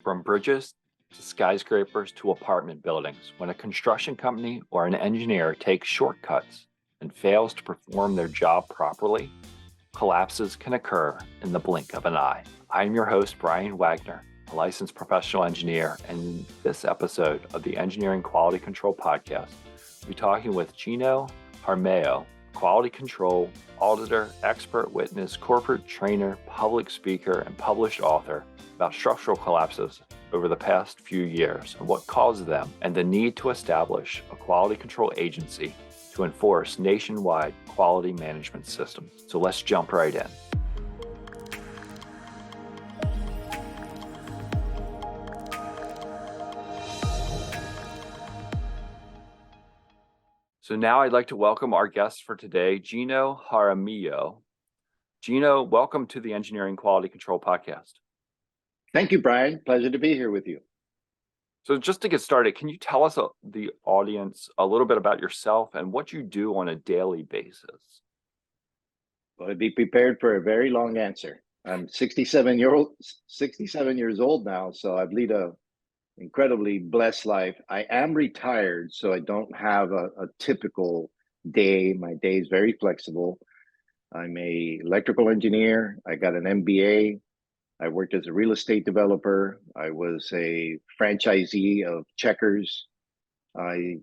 From bridges to skyscrapers to apartment buildings, when a construction company or an engineer takes shortcuts and fails to perform their job properly, collapses can occur in the blink of an eye. I'm your host, Brian Wagner, a licensed professional engineer, and in this episode of the Engineering Quality Control Podcast, we'll be talking with Eugenio Jaramillo, quality control auditor, expert witness, corporate trainer, public speaker, and published author about structural collapses over the past few years and what caused them, and the need to establish a quality control agency to enforce nationwide quality management systems. So let's jump right in. So now I'd like to welcome our guest for today, Eugenio Jaramillo. Eugenio, welcome to the Engineering Quality Control Podcast. Thank you, Brian. Pleasure to be here with you. So just to get started, can you tell us, the audience, a little bit about yourself and what you do on a daily basis? Well, be prepared for a very long answer. I'm 67 years old now, so I've led a incredibly blessed life. I am retired, so I don't have a typical day. My day is very flexible. I'm a electrical engineer. I got an MBA. I worked as a real estate developer. I was a franchisee of Checkers. I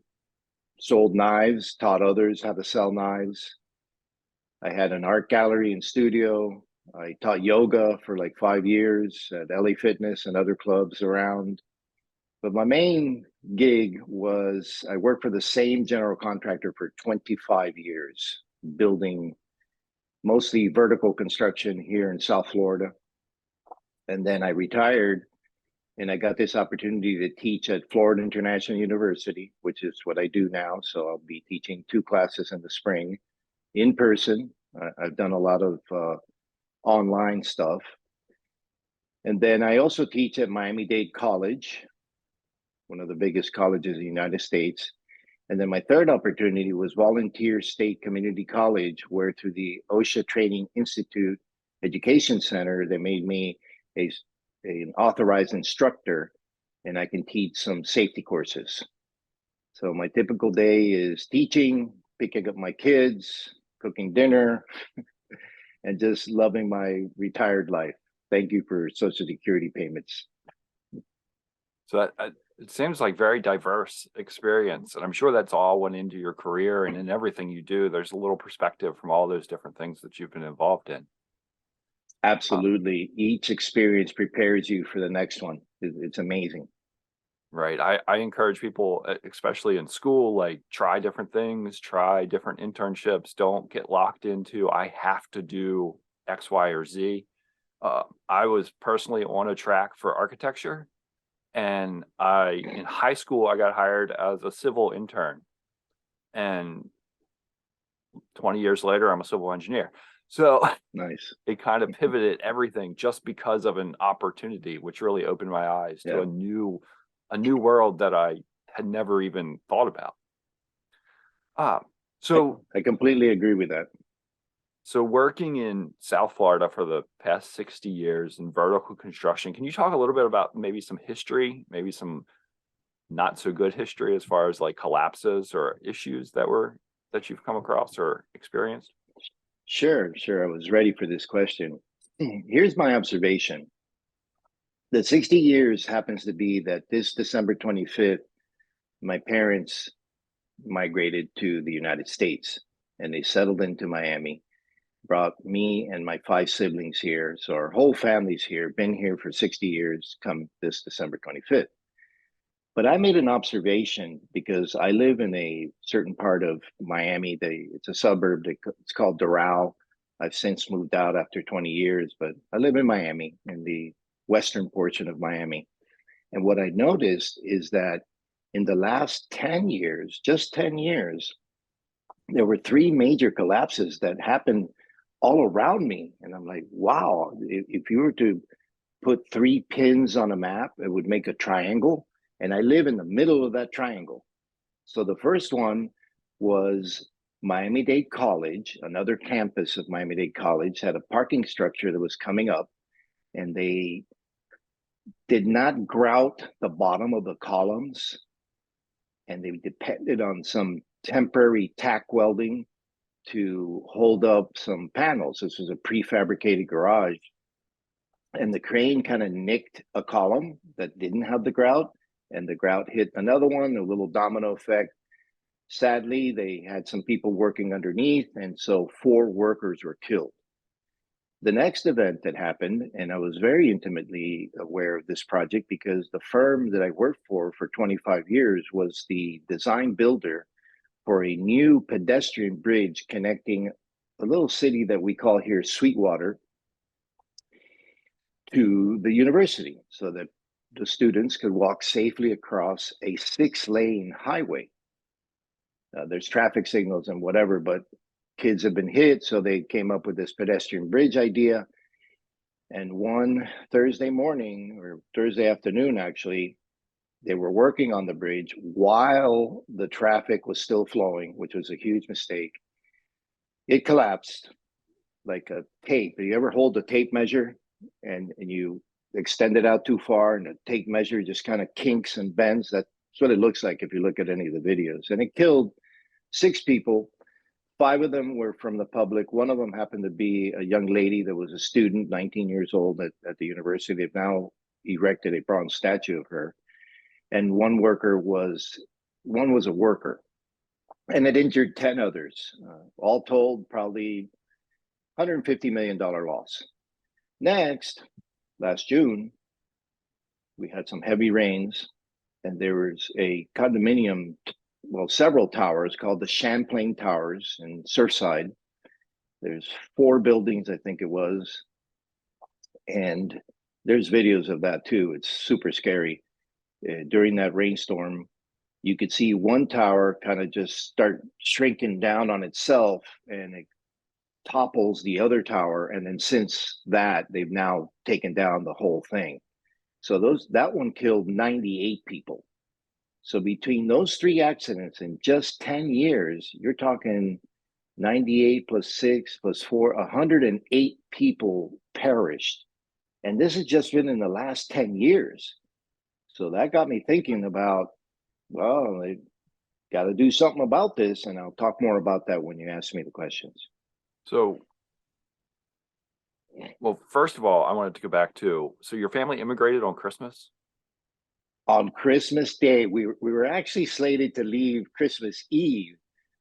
sold knives, taught others how to sell knives. I had an art gallery and studio. I taught yoga for like 5 years at LA Fitness and other clubs around. But my main gig was I worked for the same general contractor for 25 years, building mostly vertical construction here in South Florida. And then I retired and I got this opportunity to teach at Florida International University, which is what I do now. So I'll be teaching 2 classes in the spring in person. I've done a lot of online stuff. And then I also teach at Miami-Dade College, one of the biggest colleges in the United States. And then my third opportunity was Volunteer State Community College, where through the OSHA Training Institute Education Center, they made me an authorized instructor, and I can teach some safety courses. So my typical day is teaching, picking up my kids, cooking dinner, and just loving my retired life. Thank you for Social Security payments. So it seems like very diverse experience, and I'm sure that's all went into your career, and in everything you do, there's a little perspective from all those different things that you've been involved in. Absolutely. Each experience prepares you for the next one. It's amazing. Right. I encourage people, especially in school, like try different things, try different internships. Don't get locked into, I have to do X, Y, or Z. I was personally on a track for architecture, and in high school, I got hired as a civil intern, and 20 years later, I'm a civil engineer. So nice. It kind of pivoted everything just because of an opportunity, which really opened my eyes to a new world that I had never even thought about. So I completely agree with that. So working in South Florida for the past 60 years in vertical construction, can you talk a little bit about maybe some history, maybe some not so good history as far as like collapses or issues that you've come across or experienced? Sure. I was ready for this question. Here's my observation. The 60 years happens to be that this December 25th, my parents migrated to the United States and they settled into Miami, brought me and my 5 siblings here. So our whole family's here, been here for 60 years come this December 25th. But I made an observation because I live in a certain part of Miami. It's a suburb. It's called Doral. I've since moved out after 20 years, but I live in Miami, in the western portion of Miami. And what I noticed is that in the last 10 years, just 10 years, there were 3 major collapses that happened all around me. And I'm like, wow, if you were to put 3 pins on a map, it would make a triangle. And I live in the middle of that triangle. So the first one was Miami-Dade College, another campus of Miami-Dade College, had a parking structure that was coming up, and they did not grout the bottom of the columns, and they depended on some temporary tack welding to hold up some panels. This was a prefabricated garage, and the crane kind of nicked a column that didn't have the grout, and the grout hit another one, a little domino effect. Sadly, they had some people working underneath, and so 4 workers were killed. The next event that happened, and I was very intimately aware of this project because the firm that I worked for 25 years was the design builder for a new pedestrian bridge connecting a little city that we call here Sweetwater to the university so that the students could walk safely across a 6-lane highway. There's traffic signals and whatever, but kids have been hit, so they came up with this pedestrian bridge idea. And one Thursday morning, or Thursday afternoon, actually, they were working on the bridge while the traffic was still flowing, which was a huge mistake. It collapsed like a tape. You ever hold a tape measure and you extend it out too far and the tape measure just kind of kinks and bends? That's what it looks like if you look at any of the videos. And it killed 6 people. 5 of them were from the public. One of them happened to be a young lady that was a student, 19 years old at the university. They've now erected a bronze statue of her. And one was a worker. And it injured 10 others. All told, probably $150 million loss. Next, last June, we had some heavy rains, and there was a condominium, well, several towers called the Champlain Towers in Surfside. There's 4 buildings, I think it was. And there's videos of that too. It's super scary. During that rainstorm, you could see one tower kind of just start shrinking down on itself, and it topples the other tower. And then since that, they've now taken down the whole thing. So that one killed 98 people. So between those 3 accidents in just 10 years, you're talking 98 plus 6 plus 4, 108 people perished. And this has just been in the last 10 years. So that got me thinking about, well, they got to do something about this. And I'll talk more about that when you ask me the questions. So, well, first of all, I wanted to go back to, so your family immigrated on Christmas? On Christmas Day, we were actually slated to leave Christmas Eve,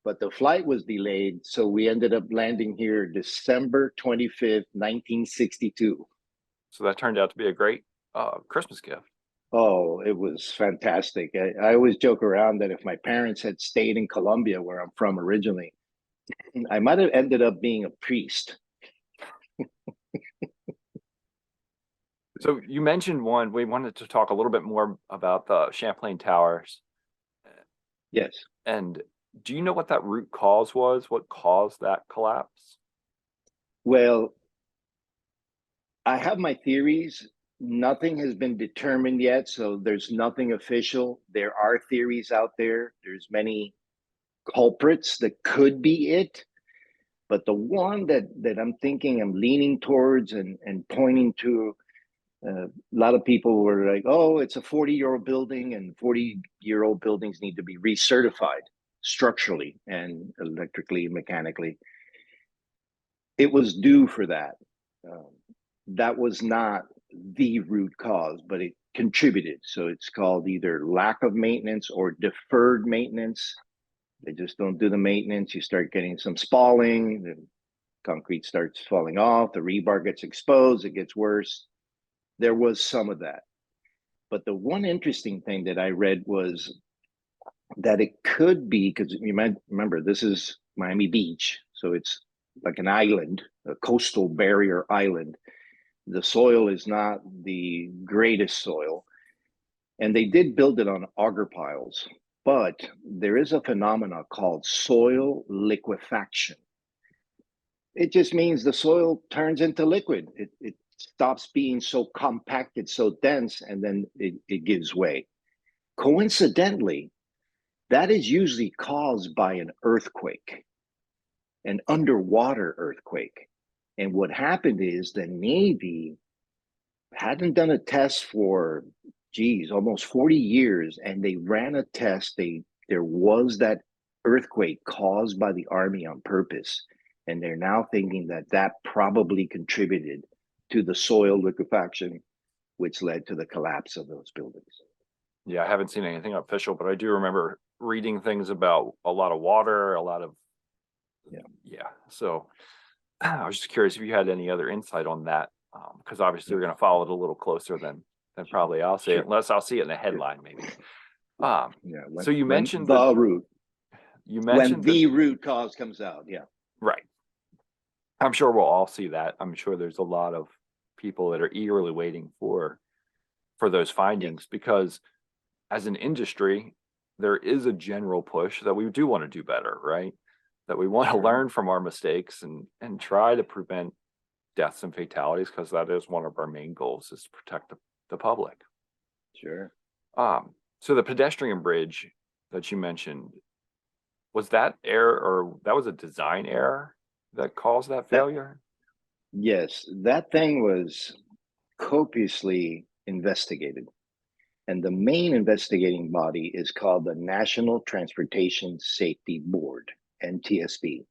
but the flight was delayed. So we ended up landing here December 25th, 1962. So that turned out to be a great Christmas gift. Oh, it was fantastic. I always joke around that if my parents had stayed in Colombia, where I'm from originally, I might have ended up being a priest. So you mentioned one, we wanted to talk a little bit more about the Champlain Towers. Yes. And do you know what that root cause was? What caused that collapse? Well, I have my theories. Nothing has been determined yet, so there's nothing official. There are theories out there. There's many culprits that could be it. But the one that I'm thinking, I'm leaning towards and pointing to, a lot of people were like, oh, it's a 40-year-old building, and 40-year-old buildings need to be recertified structurally and electrically, mechanically. It was due for that. That was not the root cause, but it contributed. So it's called either lack of maintenance or deferred maintenance. They just don't do the maintenance. You start getting some spalling, the concrete starts falling off, the rebar gets exposed, it gets worse. There was some of that. But the one interesting thing that I read was that it could be, because you might remember, this is Miami Beach. So it's like an island, a coastal barrier island. The soil is not the greatest soil. And they did build it on auger piles. But there is a phenomenon called soil liquefaction. It just means the soil turns into liquid. It stops being so compacted, so dense, and then it gives way. Coincidentally, that is usually caused by an earthquake, an underwater earthquake. And what happened is the Navy hadn't done a test for, geez, almost 40 years, and they ran a test. There was that earthquake caused by the Army on purpose, and they're now thinking that that probably contributed to the soil liquefaction, which led to the collapse of those buildings. Yeah, I haven't seen anything official, but I do remember reading things about a lot of water, a lot of, yeah. So I was just curious if you had any other insight on that, because obviously we're going to follow it a little closer than probably I'll see it, unless I'll see it in a headline maybe. So you mentioned the root. You When mentioned the root cause comes out, yeah. right. I'm sure we'll all see that. I'm sure there's a lot of people that are eagerly waiting for those findings, because as an industry, there is a general push that we do want to do better, right? That we want to learn from our mistakes and try to prevent deaths and fatalities, because that is one of our main goals, is to protect the public. Sure. So the pedestrian bridge that you mentioned, was that error, or that was a design error that caused that failure? Yes, that thing was copiously investigated. And the main investigating body is called the National Transportation Safety Board, NTSB.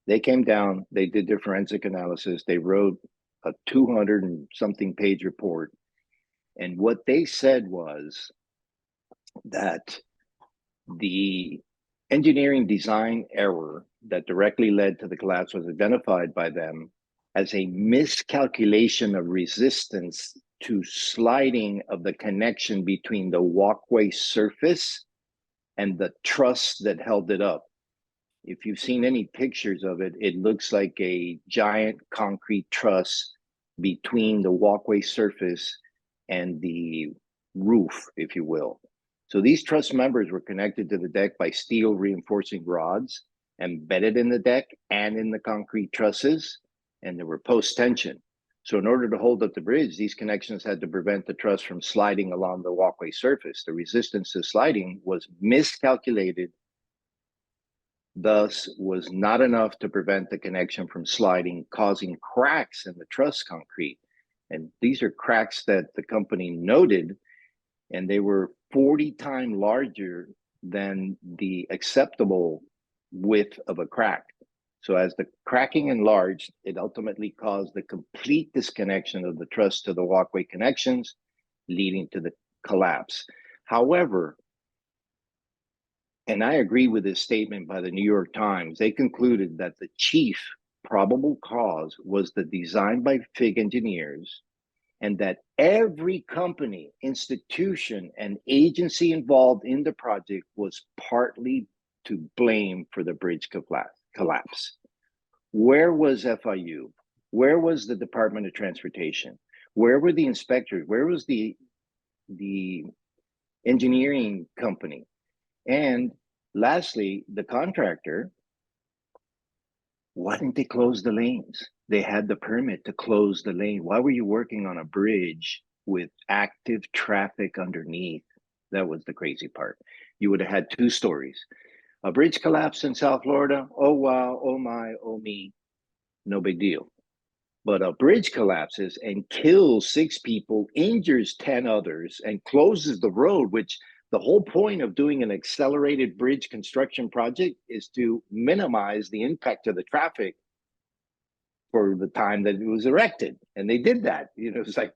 They came down, they did their forensic analysis, they wrote a 200 and something page report. And what they said was that the engineering design error that directly led to the collapse was identified by them as a miscalculation of resistance to sliding of the connection between the walkway surface and the truss that held it up. If you've seen any pictures of it, it looks like a giant concrete truss between the walkway surface and the roof, if you will. So these truss members were connected to the deck by steel reinforcing rods embedded in the deck and in the concrete trusses, and they were post tension. So in order to hold up the bridge, these connections had to prevent the truss from sliding along the walkway surface. The resistance to sliding was miscalculated, thus was not enough to prevent the connection from sliding, causing cracks in the truss concrete. And these are cracks that the company noted, and they were 40 times larger than the acceptable width of a crack. So as the cracking enlarged, it ultimately caused the complete disconnection of the truss to the walkway connections, leading to the collapse. However, and I agree with this statement by the New York Times, they concluded that the chief probable cause was the design by FIG engineers, and that every company, institution, and agency involved in the project was partly to blame for the bridge collapse. Where was FIU? Where was the Department of Transportation? Where were the inspectors? Where was the engineering company? And lastly, the contractor, why didn't they close the lanes? They had the permit to close the lane. Why were you working on a bridge with active traffic underneath? That was the crazy part. You would have had two stories. A bridge collapse in South Florida. Oh, wow. Oh, my. Oh, me. No big deal. But a bridge collapses and kills 6 people, injures 10 others, and closes the road, which the whole point of doing an accelerated bridge construction project is to minimize the impact of the traffic for the time that it was erected. And they did that. You know, it's like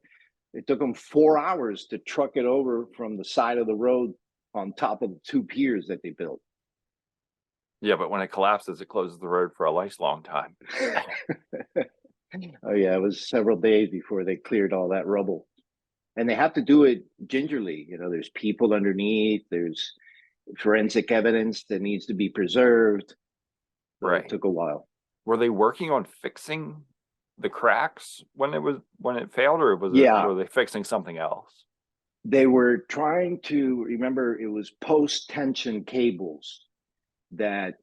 it took them 4 hours to truck it over from the side of the road on top of the 2 piers that they built. Yeah, but when it collapses, it closes the road for a lifelong time. Oh yeah, it was several days before they cleared all that rubble. And they have to do it gingerly. You know, there's people underneath, there's forensic evidence that needs to be preserved. So Right. it took a while. Were they working on fixing the cracks when it failed, or were they fixing something else? They were trying to, remember, it was post-tension cables that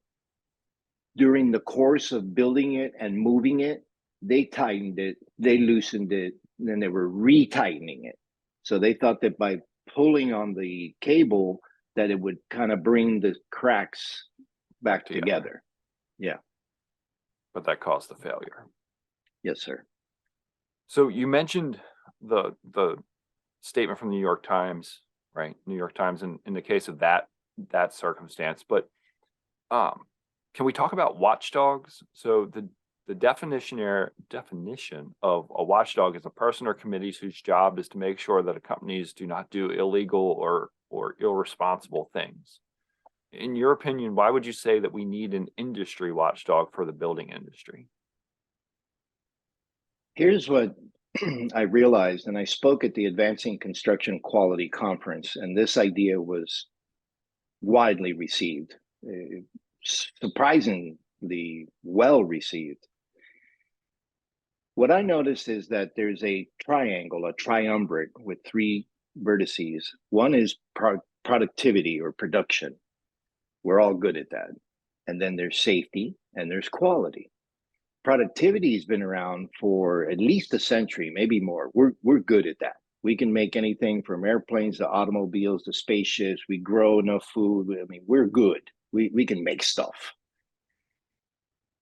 during the course of building it and moving it, they tightened it, they loosened it, and then they were retightening it. So they thought that by pulling on the cable that it would kind of bring the cracks back together. Yeah. But that caused the failure. Yes, sir. So you mentioned the statement from the New York Times, right? New York Times in the case of that circumstance. But can we talk about watchdogs? So the definition of a watchdog is a person or committees whose job is to make sure that companies do not do illegal or irresponsible things. In your opinion, why would you say that we need an industry watchdog for the building industry? Here's what I realized, and I spoke at the Advancing Construction Quality Conference, and this idea was widely received, surprisingly well received. What I noticed is that there's a triangle, a triumvirate with three vertices. One is productivity or production. We're all good at that. And then there's safety and there's quality. Productivity has been around for at least a century, maybe more. We're good at that. We can make anything from airplanes to automobiles to spaceships. We grow enough food. I mean, we're good. We can make stuff.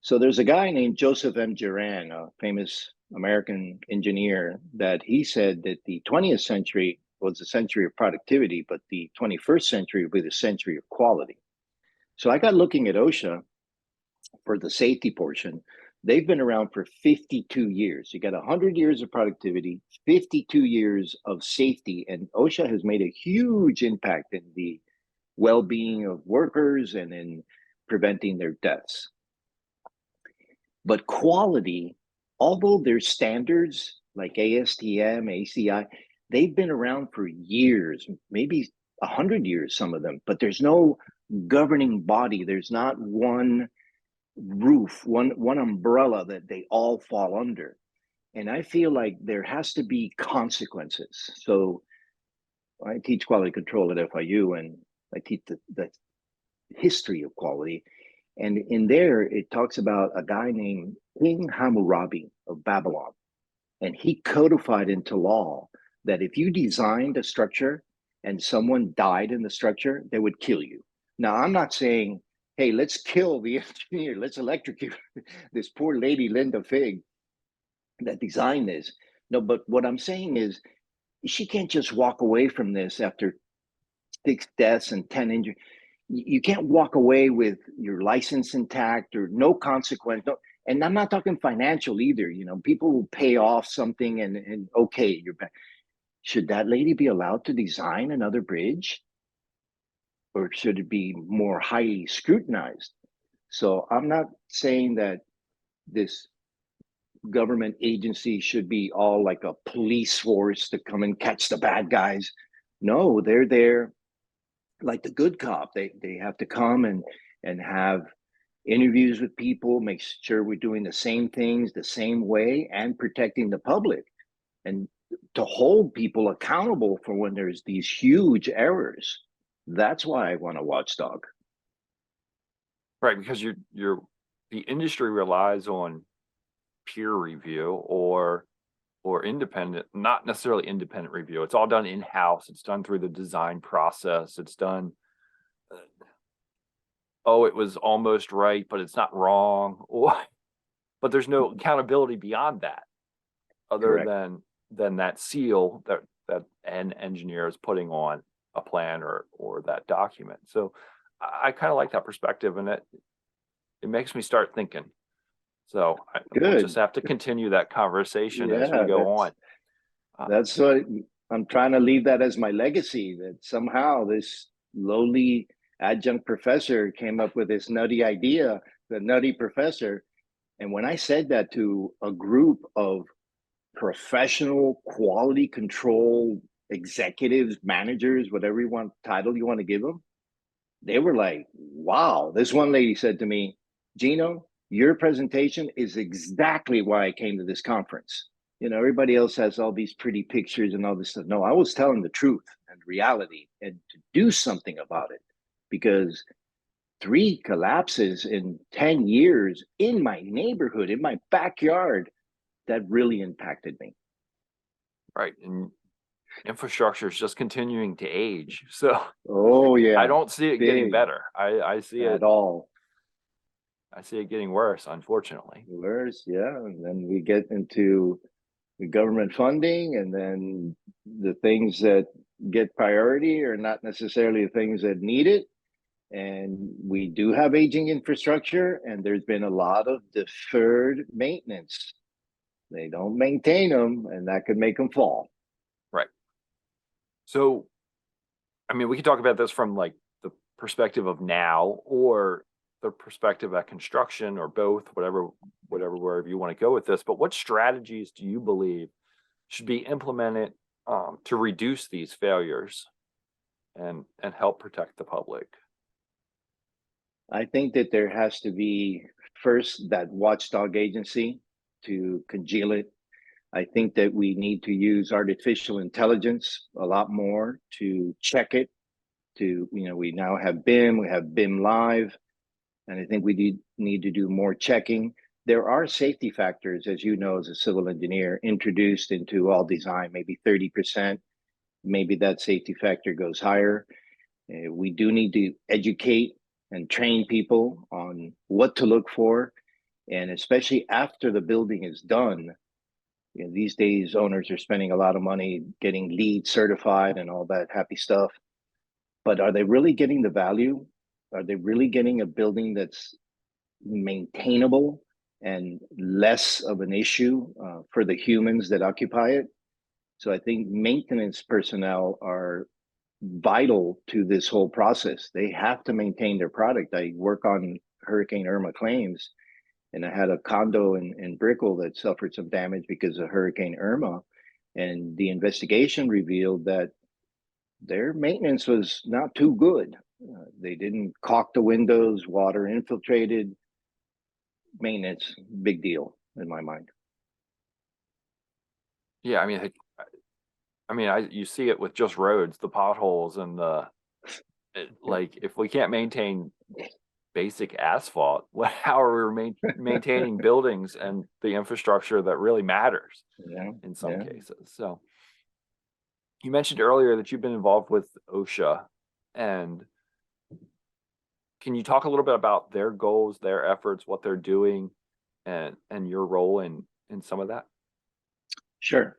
So there's a guy named Joseph M. Juran, a famous American engineer, that he said that the 20th century was the century of productivity, but the 21st century will be the century of quality. So I got looking at OSHA for the safety portion. They've been around for 52 years. You got 100 years of productivity, 52 years of safety, and OSHA has made a huge impact in the well-being of workers and in preventing their deaths. But quality, although there's standards like ASTM, ACI, they've been around for years, maybe 100 years, some of them, but there's no governing body. There's not one roof, one umbrella that they all fall under. And I feel like there has to be consequences. So I teach quality control at FIU, and I teach the history of quality. And in there, it talks about a guy named King Hammurabi of Babylon. And he codified into law that if you designed a structure and someone died in the structure, they would kill you. Now, I'm not saying, hey, let's kill the engineer, let's electrocute this poor lady, Linda Fig, that designed this. No, but what I'm saying is she can't just walk away from this after 6 deaths and 10 injuries. You can't walk away with your license intact or no consequence. No, and I'm not talking financial either. You know, people will pay off something and okay, you're back. Should that lady be allowed to design another bridge? Or should it be more highly scrutinized? So I'm not saying that this government agency should be all like a police force to come and catch the bad guys. No, they're there like the good cop. They have to come and have interviews with people, make sure we're doing the same things the same way and protecting the public, and to hold people accountable for when there's these huge errors. That's why I want a watchdog. Right, because the industry relies on peer review or independent, not necessarily independent review. It's all done in-house. It's done through the design process. It's done, oh, it was almost right, but it's not wrong. But there's no accountability beyond that, other Correct. than that seal that an engineer is putting on a plan or that document. So I kind of like that perspective, and it makes me start thinking. So we'll just Good. have to continue that conversation as we Yeah, go on. that's what I'm trying to leave that as my legacy, that somehow this lowly adjunct professor came up with this nutty idea, the nutty professor. And when I said that to a group of professional quality control executives, managers, whatever title you want to give them, they were like, wow. This one lady said to me, Gino, your presentation is exactly why I came to this conference. You know, everybody else has all these pretty pictures and all this stuff. No, I was telling the truth and reality and to do something about it, because 3 collapses in 10 years in my neighborhood, in my backyard, that really impacted me. Right. And infrastructure is just continuing to age. So Oh yeah, I don't see it getting big better. I see at it all. getting worse, unfortunately. Worse, yeah. And then we get into, the government funding, and then the things that get priority are not necessarily the things that need it. And we do have aging infrastructure, and there's been a lot of deferred maintenance. They don't maintain them, and that could make them fall. Right. So, I mean, we can talk about this from like the perspective of now or the perspective at construction, or both, wherever you want to go with this. But what strategies do you believe should be implemented to reduce these failures and help protect the public? I think that there has to be first that watchdog agency to congeal it. I think that we need to use artificial intelligence a lot more to check it. We now have BIM, we have BIM Live, and I think we need to do more checking. There are safety factors, as you know, as a civil engineer, introduced into all design, maybe 30%. Maybe that safety factor goes higher. We do need to educate and train people on what to look for. And especially after the building is done, these days owners are spending a lot of money getting LEED certified and all that happy stuff. But are they really getting the value? Are they really getting a building that's maintainable and less of an issue for the humans that occupy it? So I think maintenance personnel are vital to this whole process. They have to maintain their product. I work on Hurricane Irma claims, and I had a condo in Brickell that suffered some damage because of Hurricane Irma. And the investigation revealed that their maintenance was not too good. They didn't caulk the windows, water infiltrated. Maintenance, big deal in my mind. Yeah, I mean, you see it with just roads, the potholes and like if we can't maintain basic asphalt, how are we maintaining buildings and the infrastructure that really matters in some cases? So you mentioned earlier that you've been involved with OSHA, and can you talk a little bit about their goals, their efforts, what they're doing, and your role in some of that? Sure.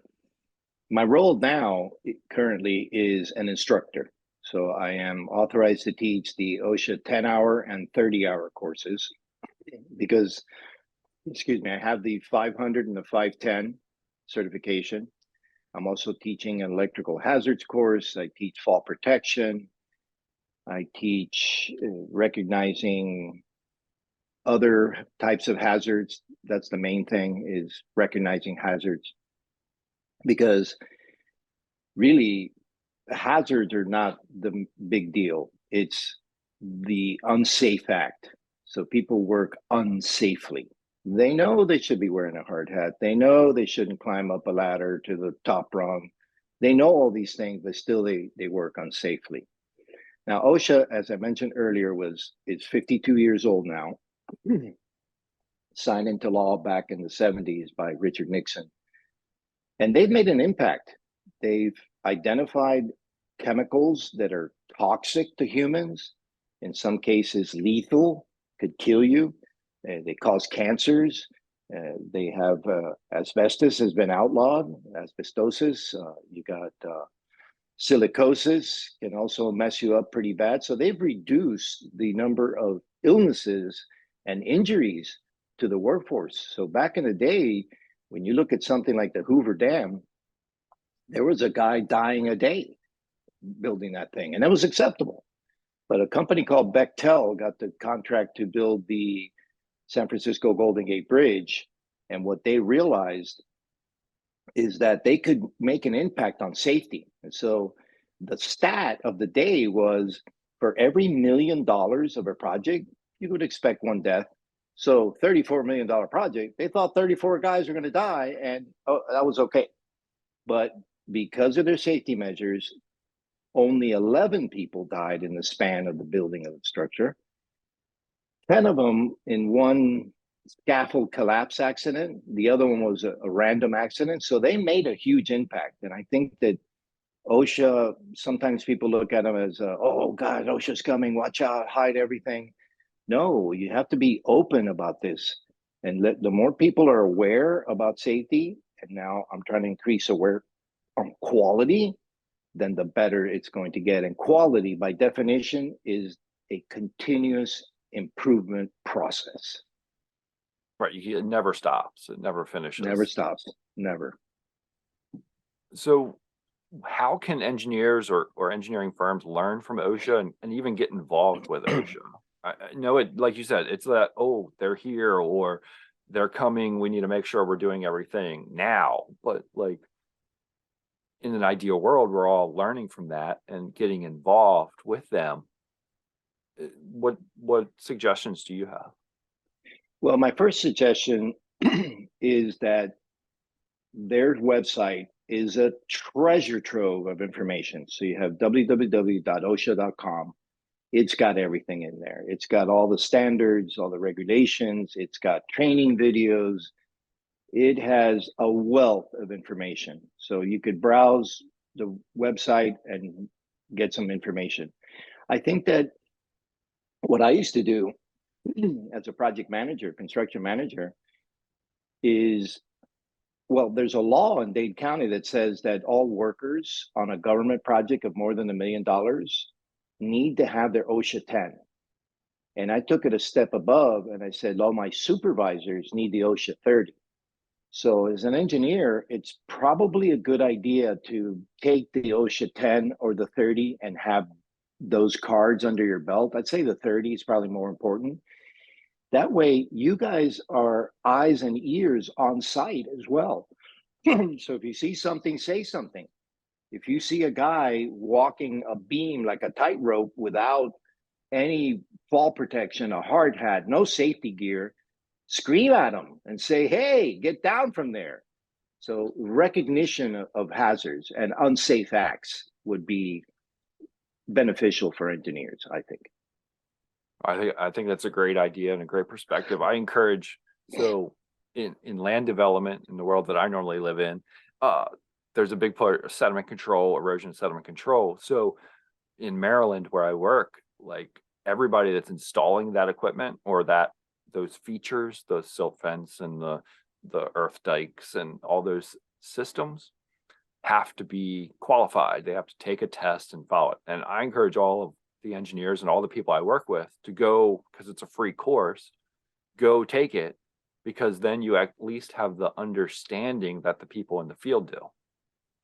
My role now currently is an instructor. So I am authorized to teach the OSHA 10-hour and 30-hour courses because, excuse me, I have the 500 and the 510 certification. I'm also teaching an electrical hazards course. I teach fall protection. I teach recognizing other types of hazards. That's the main thing, is recognizing hazards. Because really, hazards are not the big deal. It's the unsafe act. So people work unsafely. They know they should be wearing a hard hat. They know they shouldn't climb up a ladder to the top rung. They know all these things, but still they work unsafely. Now, OSHA, as I mentioned earlier, is 52 years old now, signed into law back in the 70s by Richard Nixon. And they've made an impact. They've identified chemicals that are toxic to humans, in some cases lethal, could kill you. They cause cancers. They have asbestos has been outlawed, asbestosis. You got silicosis can also mess you up pretty bad. So they've reduced the number of illnesses and injuries to the workforce. So back in the day, when you look at something like the Hoover Dam, there was a guy dying a day building that thing, and that was acceptable. But a company called Bechtel got the contract to build the San Francisco Golden Gate Bridge, and what they realized is that they could make an impact on safety. And so the stat of the day was, for every $1 million of a project, you would expect one death. So $34 million project, they thought 34 guys were going to die, and that was okay. But because of their safety measures, only 11 people died in the span of the building of the structure. 10 of them in one scaffold collapse accident. The other one was a random accident. So they made a huge impact. And I think that OSHA, sometimes people look at them as, oh God, OSHA's coming, watch out, hide everything. No, you have to be open about this. And the more people are aware about safety and now I'm trying to increase aware on quality, then the better it's going to get. And quality, by definition, is a continuous improvement process. Right. It never stops. It never finishes. Never stops. Never. So how can engineers or engineering firms learn from OSHA and even get involved with OSHA? I know it, like you said, it's that, oh, they're here or they're coming. We need to make sure we're doing everything now. But like in an ideal world, we're all learning from that and getting involved with them. What suggestions do you have? Well, my first suggestion is that their website is a treasure trove of information. So you have www.osha.com. It's got everything in there. It's got all the standards, all the regulations. It's got training videos. It has a wealth of information. So you could browse the website and get some information. I think that what I used to do as a project manager, construction manager, is, well, there's a law in Dade County that says that all workers on a government project of more than $1 million need to have their OSHA 10. And I took it a step above and I said, all my supervisors need the OSHA 30. So as an engineer, it's probably a good idea to take the OSHA 10 or the 30 and have those cards under your belt. I'd say the 30 is probably more important. That way, you guys are eyes and ears on site as well. So if you see something, say something. If you see a guy walking a beam like a tightrope without any fall protection, a hard hat, no safety gear, scream at him and say, hey, get down from there. So recognition of hazards and unsafe acts would be beneficial for engineers, I think. I think that's a great idea and a great perspective. I encourage, so in land development in the world that I normally live in, there's a big part of sediment control, erosion sediment control. So in Maryland where I work, like everybody that's installing that equipment or those features, the silt fence and the earth dikes and all those systems have to be qualified. They have to take a test and follow it. And I encourage all of the engineers and all the people I work with to go, because it's a free course, go take it, because then you at least have the understanding that the people in the field do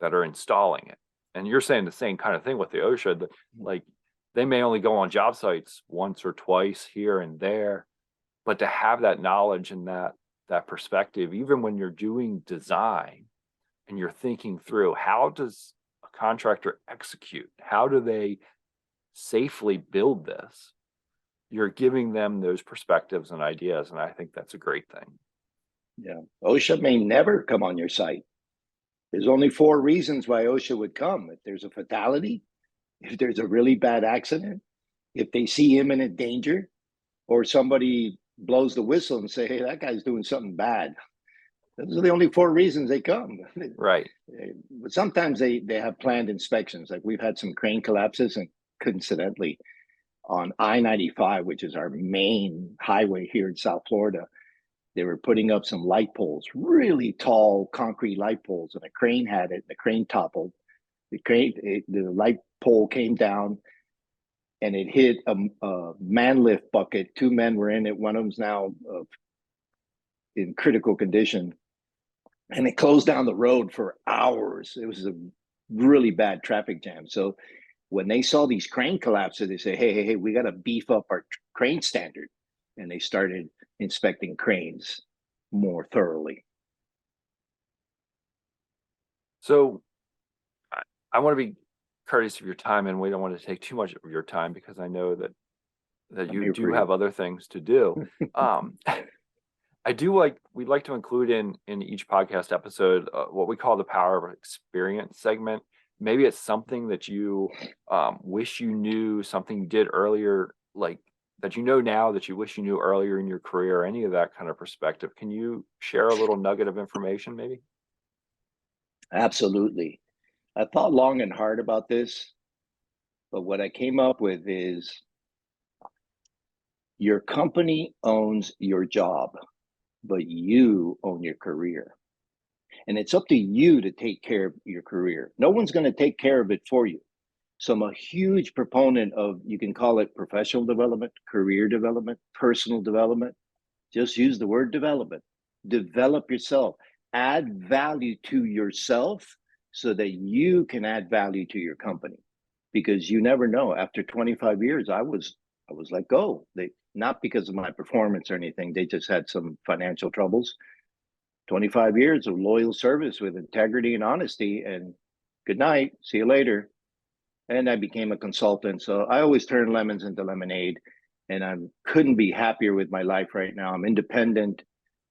that are installing it. And you're saying the same kind of thing with the OSHA, that like they may only go on job sites once or twice here and there, but to have that knowledge and that perspective, even when you're doing design and you're thinking through, how does a contractor execute? How do they safely build this? You're giving them those perspectives and ideas, and I think that's a great thing. Yeah, OSHA may never come on your site. There's only 4 reasons why OSHA would come: if there's a fatality, if there's a really bad accident, if they see imminent danger, or somebody blows the whistle and say, hey, that guy's doing something bad. Those are the only 4 reasons they come. Right. But sometimes they have planned inspections. Like we've had some crane collapses, and coincidentally, on I-95, which is our main highway here in South Florida, they were putting up some light poles, really tall concrete light poles, and a crane had it. The crane toppled. The light pole came down, and it hit a man lift bucket. 2 men were in it. One of them's now in critical condition, and it closed down the road for hours. It was a really bad traffic jam. So when they saw these crane collapses, they say, hey, we got to beef up our crane standard. And they started inspecting cranes more thoroughly. So I want to be courteous of your time, and we don't want to take too much of your time because I know that you do have other things to do. We'd like to include in each podcast episode what we call the power of experience segment. Maybe it's something that you wish you knew, something you did earlier, like that you know now that you wish you knew earlier in your career, any of that kind of perspective. Can you share a little nugget of information maybe? Absolutely. I thought long and hard about this, but what I came up with is your company owns your job, but you own your career. And it's up to you to take care of your career. No one's going to take care of it for you. So I'm a huge proponent of, you can call it professional development, career development, personal development. Just use the word development. Develop yourself. Add value to yourself so that you can add value to your company. Because you never know. After 25 years, I was let go. They, not because of my performance or anything. They just had some financial troubles. 25 years of loyal service with integrity and honesty, and good night. See you later. And I became a consultant. So I always turn lemons into lemonade. And I couldn't be happier with my life right now. I'm independent.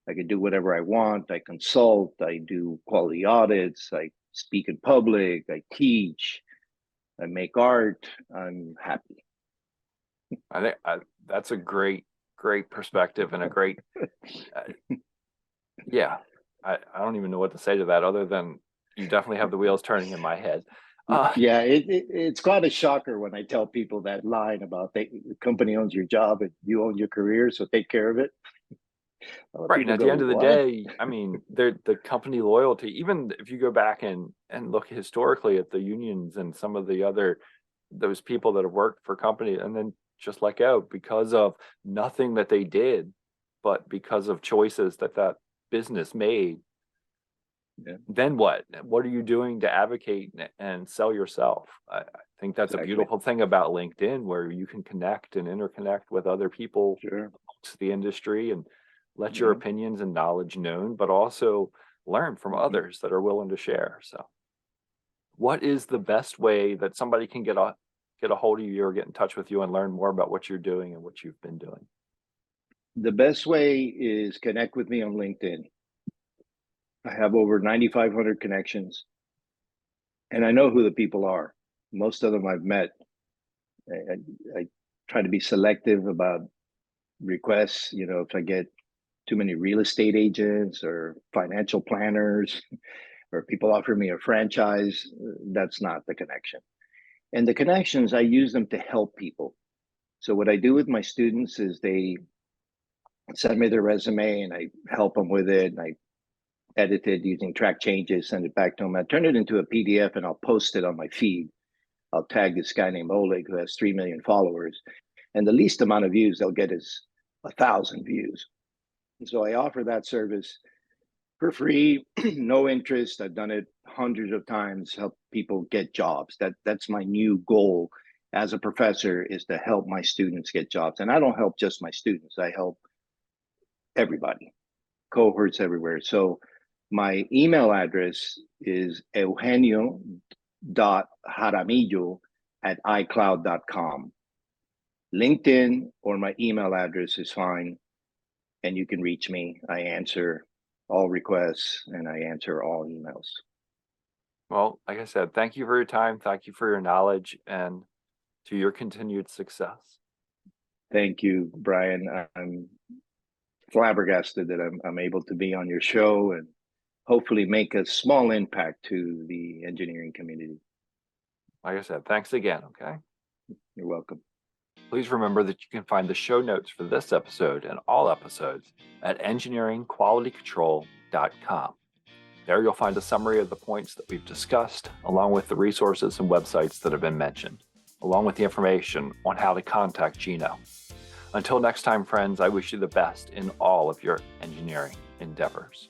I can do whatever I want. I consult. I do quality audits. I speak in public. I teach. I make art. I'm happy. I think that's a great perspective and a great, yeah. I don't even know what to say to that other than you definitely have the wheels turning in my head. Yeah, it's quite a shocker when I tell people that line about the company owns your job and you own your career, so take care of it. Right, and at the end of the day, I mean, the company loyalty, even if you go back and look historically at the unions and some of the other, those people that have worked for companies and then just let go because of nothing that they did, but because of choices that business made. Yeah. Then what are you doing to advocate and sell yourself? I think that's a beautiful thing about LinkedIn, where you can connect and interconnect with other people, amongst the industry, and let your opinions and knowledge known, but also learn from others that are willing to share. So what is the best way that somebody can get a hold of you or get in touch with you and learn more about what you're doing and what you've been doing? The best way is connect with me on LinkedIn. I have over 9,500 connections, and I know who the people are. Most of them I've met. I try to be selective about requests. You know, if I get too many real estate agents or financial planners, or people offer me a franchise, that's not the connection. And the connections, I use them to help people. So what I do with my students is they send me their resume and I help them with it. And I edit it using track changes, send it back to them. I turn it into a PDF and I'll post it on my feed. I'll tag this guy named Oleg who has 3 million followers. And the least amount of views they'll get is 1,000 views. And so I offer that service for free, no interest. I've done it hundreds of times, help people get jobs. That's my new goal as a professor, is to help my students get jobs. And I don't help just my students. I help everybody, cohorts everywhere. So my email address is eugenio.jaramillo@icloud.com. LinkedIn or my email address is fine. And you can reach me. I answer all requests and I answer all emails. Well, like I said, thank you for your time. Thank you for your knowledge, and to your continued success. Thank you, Brian. I'm flabbergasted that I'm able to be on your show and hopefully make a small impact to the engineering community. Like I said, thanks again. Okay. You're welcome. Please remember that you can find the show notes for this episode and all episodes at engineeringqualitycontrol.com. There you'll find a summary of the points that we've discussed, along with the resources and websites that have been mentioned, along with the information on how to contact Gino. Until next time, friends, I wish you the best in all of your engineering endeavors.